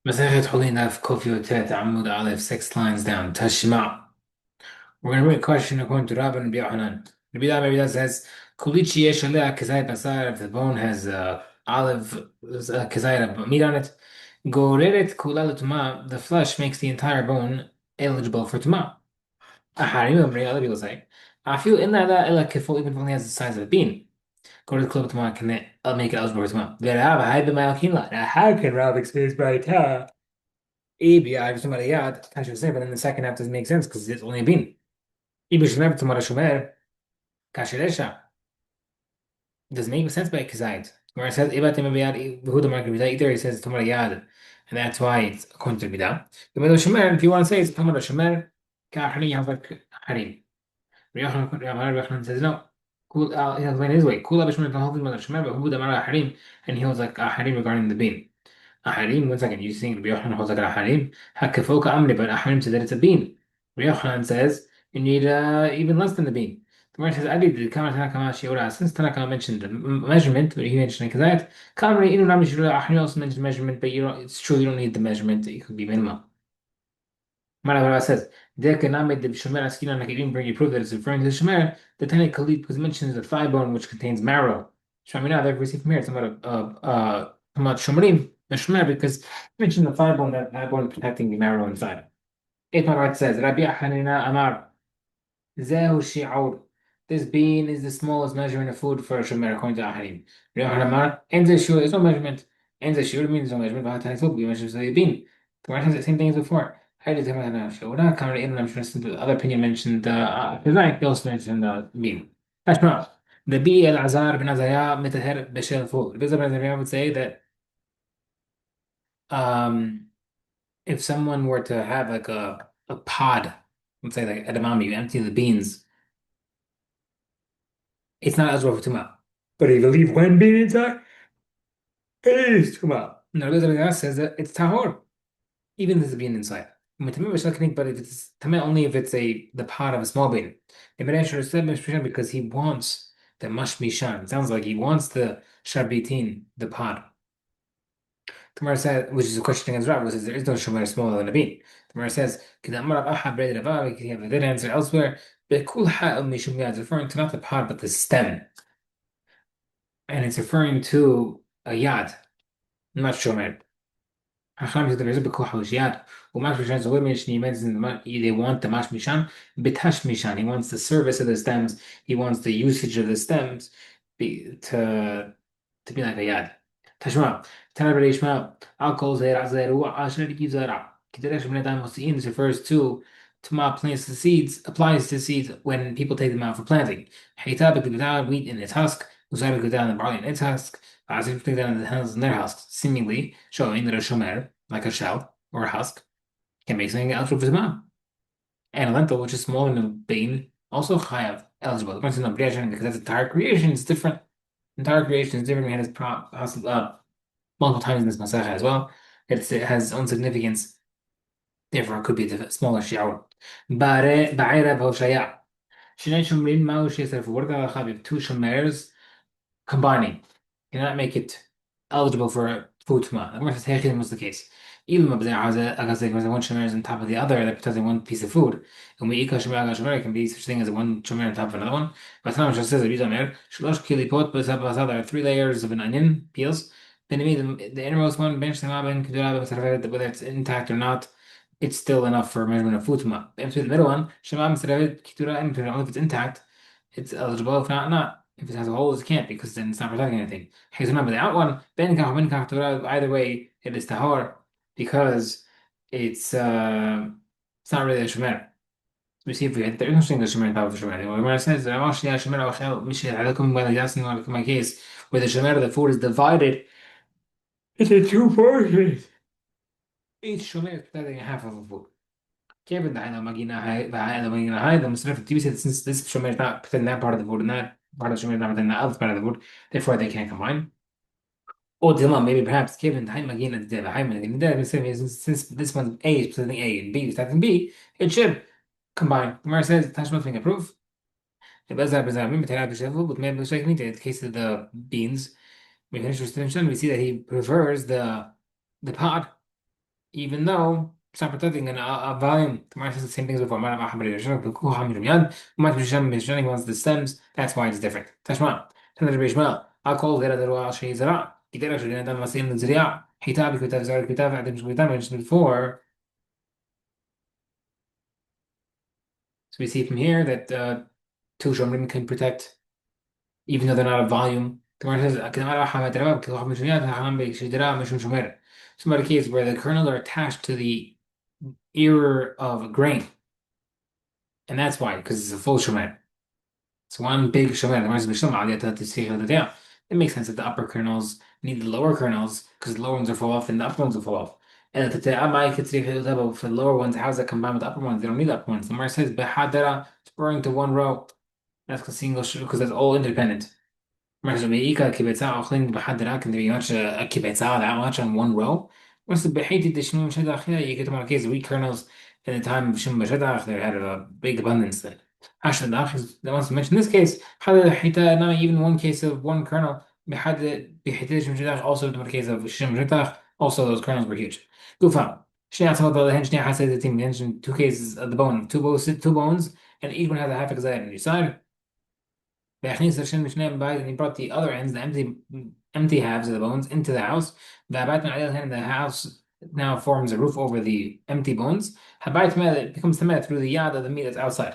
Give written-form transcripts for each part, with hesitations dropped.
مسافة Hullin Daf Kofi Otet Amud Aleph 6 lines down. Tashma. We're going to read a question according to Rabbi and Yohanan. Rabbi Yehuda says, Kulichi yesh aleh kazayit basar. If the bone has olive kazayit meat on it, goreret kula l'tuma. The flesh makes the entire bone eligible for tuma. Aharim other people say, I feel in that ela kifol even if it only has the size of a bean. Goreret kula l'tuma can make it eligible for tuma. V'rav hay b'malkin. Now how can Rav experience by Maybe I was talking about I should say, but then the second half doesn't make sense because it's only been. Ibi Shemer Tumara Shomer, Kasheresha. Doesn't make sense by Kazait. Where it says Iba Timabiyad Huda Markabida, either it says Tumara Yad, and that's why it's according to Bida. The middle Shemer, if you want to say it's Tumara Shemer, Kahani Havak Harim. Riyachan says no. Cool, he'll explain his way. Kula Bishmer Tahal Shemer, but Huda Mara Harim, and he was like Harim regarding the bean. Aharim, one second, you think Rabbi Yochanan holds like an Aharim? Hakafoka Amri, but Aharim says that it's a bean. Rabbi Yochanan says you need even less than the bean. The Gemara says, Adi, the Kama Tanakama Shiura, since Tanakama mentioned the measurement, but he mentioned Kazayat, Kamri, Inu Rami Shiura, Aharim also mentioned measurement, but you don't, it's true, you don't need the measurement, it could be minimal. Maravara says, Dekaname de Shomer Askina, I can even bring you proof that it's referring to the Shomer, the Tani Khalid was mentioned the thigh bone which contains marrow. Shamina, therefore, we see from here, it's about Shomerim, the Shomer, because it mentioned the thigh bone, that bone protecting the marrow inside. Eighth Maravara says, Rabbi Hanina Amar, Zehu Shi'ur. This bean is the smallest measurement of food for a Shomer, according to Aharim. Rabbi Hanamar, Enze Shur, there's no measurement. Enze Shur means no measurement, but Tani Food, we mentioned the bean. The Gemara says the same thing as before. I did the other opinion mentioned he also mentioned bean. Ashma. The B El Azar bin Azaya Metaher Beshel Ful. The Bizar bin Azariah would say that um, if someone were to have like a pod, let's say like edamame, you empty the beans, it's not eligible for tuma. But if you leave one bean inside, it is tuma. No, the Bizar bin Azariah says that it's tahor. Even if there's a bean inside. But if it's tameh only if it's the pod of a small bean. Because he wants the mashmishan. It sounds like he wants the sharbitin, the pod. Tamar said, which is a question against Rav, says there is no shomer smaller than a bean. Tamar says, we can have a good answer elsewhere. It's referring to not the pod but the stem. And it's referring to a yad, not shomer. خمسة العزب كحوشيات وماش مشان زوج من يميز they want the mash mishan bitash mishan. He wants the service of the stems. He wants the usage of the stems to be like a yad. تشمع ترى بلا يشمع alcohol زرع زرع عشان يجيب زرع كده من الدم مستقيم. This refers to ma plants the seeds, applies to seeds when people take them out for planting. حيتها بكتبتها wheat in its husk وزي بكتبتها the barley in its husk. As if they down in the hands in their husk, seemingly showing that a shomer, like a shell or a husk, can make something eligible for Zman. And a lentil, which is smaller than a bean, also chayav eligible. Because that's entire creation is different. Entire creation is different. We had this multiple times in this Masach as well. It has its own significance. Therefore, it could be the smaller shi'ur. Ba'ira b'hoshaya. Shnei shomrim ma'u she'esef. What about if two shomers combining cannot make it eligible for food tuma? The Gemara says Hechim was the case. Even if one shomer is on top of the other, they're protecting one piece of food. And we eat shomer ala shomer, it can be such thing as one shomer on top of another one. But Tanam just says shlosh kilipot there are 3 layers of an onion peels. Then it means the innermost one, whether it's intact or not, it's still enough for measurement of food tuma. The middle one, only if it's intact, it's eligible. If not, not. If it has a hole, it can't because then it's not protecting anything. Okay, so remember the out one, either way, it is tahor because it's not really a shemer. We see if we had there is no single shemer in power of shemer. When it says my case where the shemer of the food is divided into two portions. Each shemer is protecting a half of a food. Kevin, the Muslim TV said since this shemer is not protecting that part of the food and that part of the shemer is not protecting the other part of the food, therefore they can't combine. Or Dilma, maybe perhaps given time again at the since this one's A is presenting A and B is presenting B, it should combine. Gemara says Tashma finger proof. But maybe in the case of the beans, we see that he prefers the pod. even though it's not protecting a volume. The Gemara says the same things before. He wants the stems. That's why it's different. Tashma. تنرجع بيشمع. أقول غير ذروة شيء زراع. كده شو لنا دم مسير من الزراعة. حتاب كتاب زار كتاب عدم مش كتاب mentioned before. So we see from here that two shomrim can protect even though they're not a volume. The Gemara says كده ما راح ما ترى كده واحد من الشميات هحنا بيشدرا مش شمر. Some other cases where the kernels are attached to the ear of a grain. And that's why, because it's a full shemer. It's one big shemer. It makes sense that the upper kernels need the lower kernels because the lower ones are full off and the upper ones will fall off. And for the lower ones, how does that combine with the upper ones? They don't need the upper ones. The Gemara says, "Behadera," spurring to one row. That's because that's all independent. مثلا بيجيك كبتاع أخرين بحد راك اللي بيماتش كبتاع that much on one row بس بحيث الدشمول مش هذا أخيرا you get more cases weak kernels in the time مش هذا they had a big abundance then عشان the ones mentioned in this case هذا حتى not even one case of one kernel بحيث مش هذا also the case of مش هذا also those kernels were huge go فهم شنو يعتبر هذا هنش نيا حسيت التيم mentioned two cases of the bone two bones and each one has a half excited on each side بيخليني سيرشن مش نايم بعد and he brought the other ends, the empty halves of the bones into the house. بعد ما عليه the house now forms a roof over the empty bones. بعد ما it becomes ثمانية through the yard of the meat that's outside.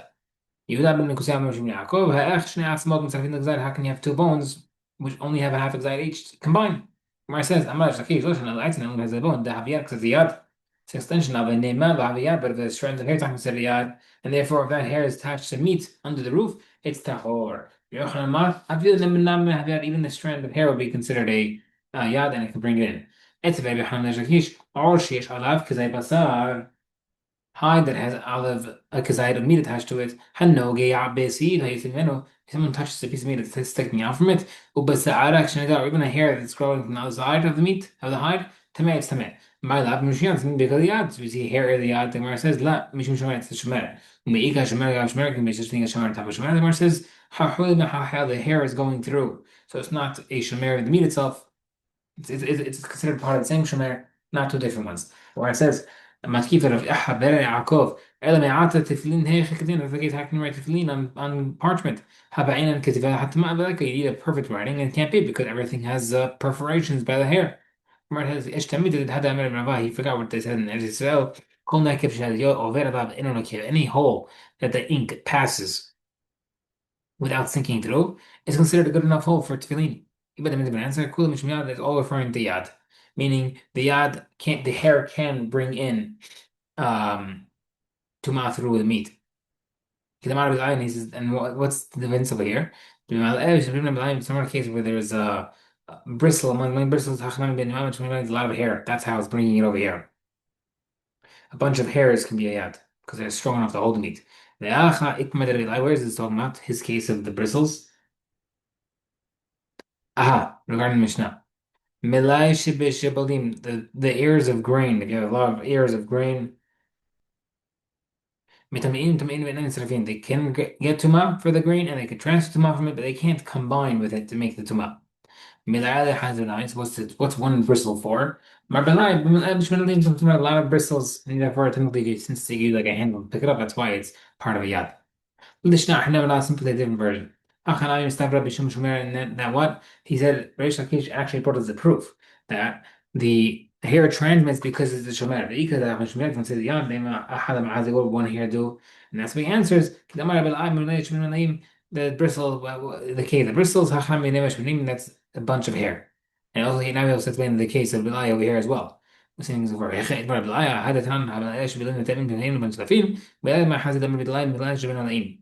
يهودا بن كوسام مش من يعقوب هأخ شنو عصمات مسافين الجزائر how can you have two bones which only have a half exide each combined. Mar says I'm not sure ليش أنا العكس إنه has a bone ده حبيار because the yard it's an extension of a name ما حبيار but the strands of hair تحت the yard and therefore if that hair is attached to meat under the roof it's tahor. I feel that even the strand of hair would be considered a yad and I can bring it in. It's very Hamlajakish or Shish Alav Kazai Basar hide that has olive a kazai of meat attached to it. Hanoge Abesi, how you think if someone touches a piece of meat that's sticking out from it, Ubasara actually or even a hair that's growing from the outside of the meat, of the hide, Tamay it's Tamay. My lab Mushian, because the yad, we see hair of the yad, the Gemara says, La, Mishum Shemer, it's the Shemer. Meika Shemer, Shemer can be just being a Shemer type of Shemer. The Gemara says, how the hair is going through. So it's not a Shemer of the meat itself, it's considered part of the same Shemer, not two different ones. Where it says, Matkifa of Bere Yaakov, Elam Yata Tiflin Hechikadin, if I can write Tiflin on parchment, Habain and Kativa Hatma, you need a perfect writing, and it can't be because everything has perforations by the hair. Has Ishtamid had he forgot what they said in Israel. Any hole that the ink passes without sinking through is considered a good enough hole for tefillin. But the answer kula mishmiyad is all referring to yad, meaning the hair can bring in tuma through the meat. He says, and what's the difference over here? Some cases where there's a bristle among bristles, a lot of hair. That's how it's bringing it over here. A bunch of hairs can be a yad because they're strong enough to hold the meat. Where is this talking about? His case of the bristles. Aha, regarding Mishnah. Milai shibishibalim, the ears of grain. If you have a lot of ears of grain, they can get tuma for the grain and they can transfer tuma from it, but they can't combine with it to make the tuma. Milai has what's one bristle for? Marbalai, a lot of bristles, and therefore technically since they use like a handle to pick it up, that's why it's part of a yad. ليش احنا ولا simply a different version. أخنا يستغرب بشم شمير that what he said Reish Lakish actually brought us the proof that the hair transmits because it's the shomer. The ikah that shomer can say the yad لما أحد مع هذا يقول one hair do and that's what he answers كده مرة بالعام من ليش من نايم the bristle the bristles هخام من نيمش من that's a bunch of hair and also now he also explained the case of بالآية over here as well. Saying for يا أخي مرة بالآية هذا تنام على إيش بيلين تأمين من هين من سلفين بلا ما حاسد من بالآية من بالآية جبنا نايم.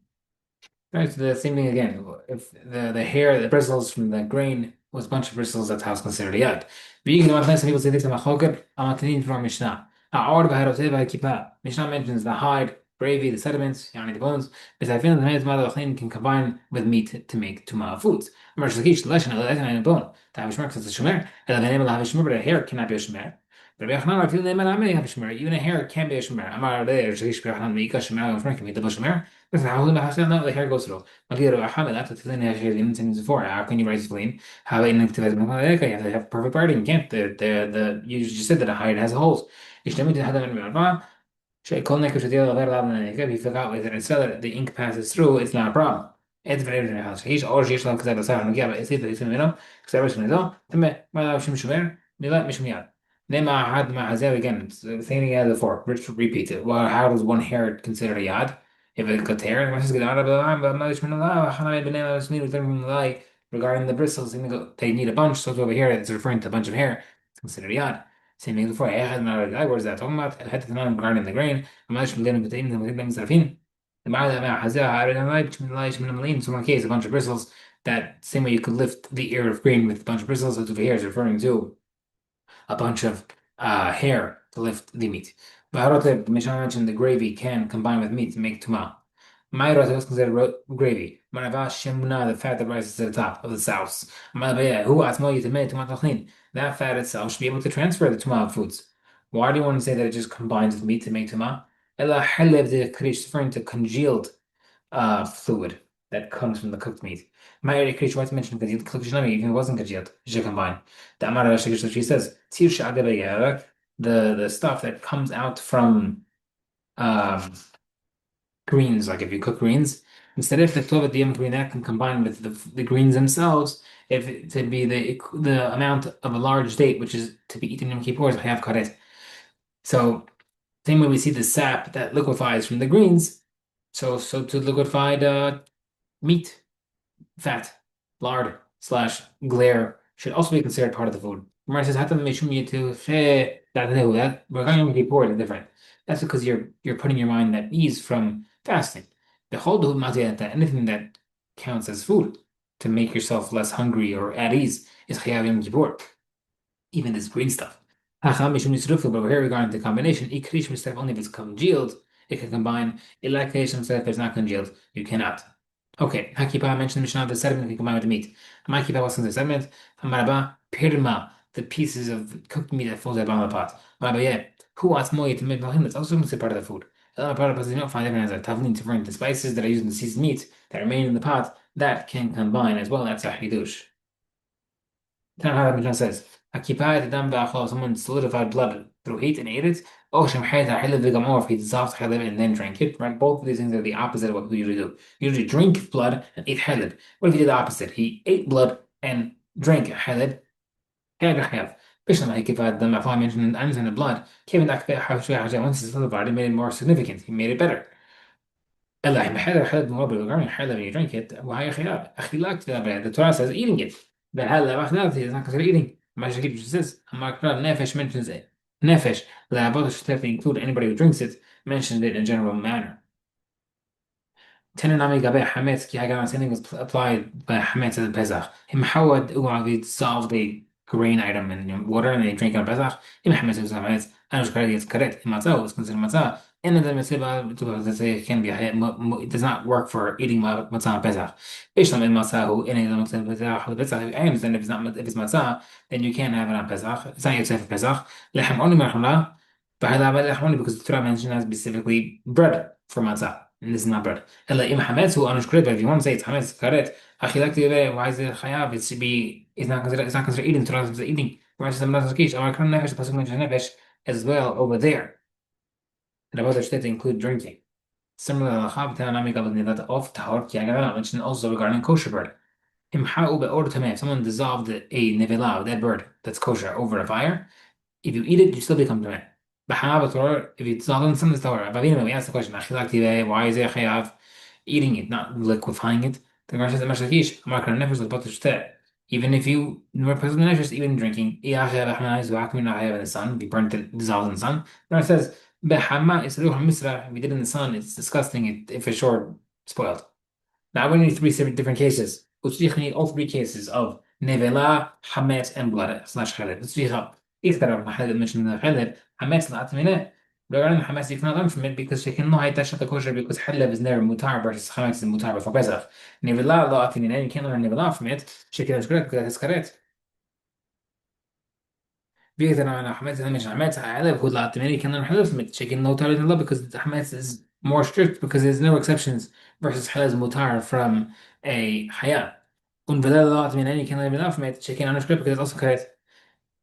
Right, so the same thing again. If the hair, the bristles from the grain was a bunch of bristles, that's how it's considered a yad. But you can imagine some people say this in Machoker, Amatanin from Mishnah. Our Baharoteva Kipa. Mishnah mentions the hide, gravy, the sediments, yani the bones. But I feel that the mother can combine with meat to make tuma foods. Mersh Lakish, Leshan, and a bone. To have a shmer, because it's a shmer. And the name of a shmer, but a hair cannot be a shmer. Rabbi Yochanan, feel name and have a shmer. Even a hair can be a shmer. Amar there, Shrish Yochanan, Mika Shmer, and Frank, the shmer. This is how the hair goes through. Magir Ahmed, after Tilin has before. How can you write clean? How in activity? You have to have perfect writing. You can't. You just said that a hide has holes. Ishtamid had a كل نكش ديال غير ضامن نكب he forgot whether instead the ink passes through it's not a problem. إنت في الإنترنت هذا هيش أول شيء يشتغل كذا صار نجيب يصير يصير منهم كذا بس من ده تم ما لا مش مشوار لا مش ميال لما عاد مع زاوية again thing the four repeat it well how does one hair considered a yard if it got hair ما تسقط على ما ليش من لا حنا بنينا سنين وثمن من لا regarding the bristles they need a bunch so over here it's referring to a bunch of hair it's considered a yard same thing before أخذ من الرجال where's that talking about حتى كمان regarding the grain ماش ملينا بتاعين زي ما كنا مستعرفين بعد ما حزها عارف أنا لايش من الملايين so in one case a bunch of bristles that same way you could lift the ear of grain with a bunch of bristles that's over here is referring to a bunch of hair to lift the meat. But Mishnah mentioned the gravy can combine with meat to make tuma. My rota is considered gravy. Manava shemna, the fat that rises to the top of the sauce. Manava who atmo yitamei tuma tachlin. That fat itself should be able to transfer the tuma of foods. Why do you want to say that it just combines with meat to make tuma? Ela halev the krish, referring to congealed fluid that comes from the cooked meat. My area creature was mentioned because the cooked even if it wasn't congealed, it should combine. The Amara she says, the stuff that comes out from um, greens, like if you cook greens, instead of the tova diem green that can combine with the greens themselves, if it to be the amount of a large date, which is to be eaten in Kippur, is have karet. So same way we see the sap that liquefies from the greens, so to liquefied meat, fat, lard slash glare should also be considered part of the food. Gemara says, "Hatam mishum yitu that we're going to be poor different." That's because you're putting your mind at ease from fasting. The whole that anything that counts as food to make yourself less hungry or at ease is chayav yom kippur. Even this green stuff. Hacham mishum yisrufil, but here regarding the combination, ikrish mistake only if it's congealed, it can combine. Ilakation if it's not congealed, you cannot. Okay, Hakipa mentioned the Mishnah, the sediment can combine with the meat. Hamakipa was the sediment. Hamaraba, pirma, the pieces of cooked meat that falls out of the pot. Maraba, yeah, who wants more to make mahim? That's also considered part of the food. Part of the pot, you don't find evidence that tavlin, different the spices that are used in the seasoned meat that remain in the pot, that can combine as well. That's a hidush. Mishnah says, Hakipa, the dam ba'achol, someone solidified blood through heat and ate it. Oh, Shem Hayta, Hilib Vigamor, if he dissolves Hilib and then drank it, right? Both of these things are the opposite of what we usually do. We usually drink blood and eat Hilib. What if he did the opposite? He ate blood and drank Hilib. Have. Bishlam Hakipa, the Mafla mentioned onions in the blood. Kevin Akbe, once it's solidified, it made it more significant. He made it better. Allah, Hilib more, but regarding Hilib and you drink it, why the Torah says eating it. The Hilib is not considered eating. Mashakib says, Amakra Nefesh mentions it. Nefesh, the Abot include anybody who drinks it, mentioned it in a general manner. Tenenami Gabe Hametz Ki Hagan same thing was applied by Hametz and Pesach. Him Hawad Uavi dissolve the grain item in water and they drink it on Pesach. Him Hametz is Hametz, Anush Karedi is correct. Him Matzah was considered Matzah. And then the say it can be it does not work for eating matzah on Pesach. Bishlam in matzah who in Pesach. I understand if it's matzah, then you can't have it on Pesach. It's not yourself for Pesach. Lechem only marhamlah. Lechem only because the Torah mentioned as specifically bread for matzah. And this is not bread. Ela im hametz hu anush karet. If you want to say it's hametz karet, achilak why is it chayav? It should be. It's not considered eating. Torah is eating. Whereas the nefesh, the pasuk mentions nefesh as well over there. And about the include drinking. Similarly, of tahor ki mentioned also regarding kosher bird. If someone dissolved a nevela, that bird that's kosher, over a fire, if you eat it, you still become tameh. If you dissolve it in some tahor, we ask the question, why is it chayav eating it, not liquefying it? The Gemara says, even if you were present in the even drinking, if the sun, if you burnt it, dissolved in the sun, the Gemara says, if we did in the sun, it's disgusting if it's short spoiled. Now we need three different cases. We need all three cases of nevela, hamet, and blood slash chalib. Iktar mentioned the chalib, hamet la'atmine. Regarding hamet, you cannot learn from it because you cannot hide that the kosher because halib is never mutar versus hamet is mutar before Pesach. Nevela la'atmine, you can't learn nevela from it. Shekil is correct because that is correct. Because Hamas is مش Hamas علاقة كل اعتمادي كان Hamas متشكل no tar in law because Hamas is more strict because there's no exceptions versus Halal mutar from a Hayat. Und بدل الله اعتمادي كان لا في متشكل أنا script because it's also correct.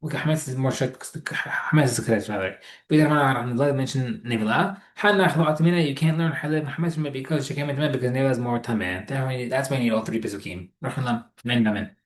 Okay, Hamas is more strict because Hamas is correct rather. بإذا ما عن الله mention Nivla حنا ناخذ اعتمادي you can't learn Halal Hamas because شكل because Nivla is more tamam. That's why you need all three pesukim. نروح لنا نعمل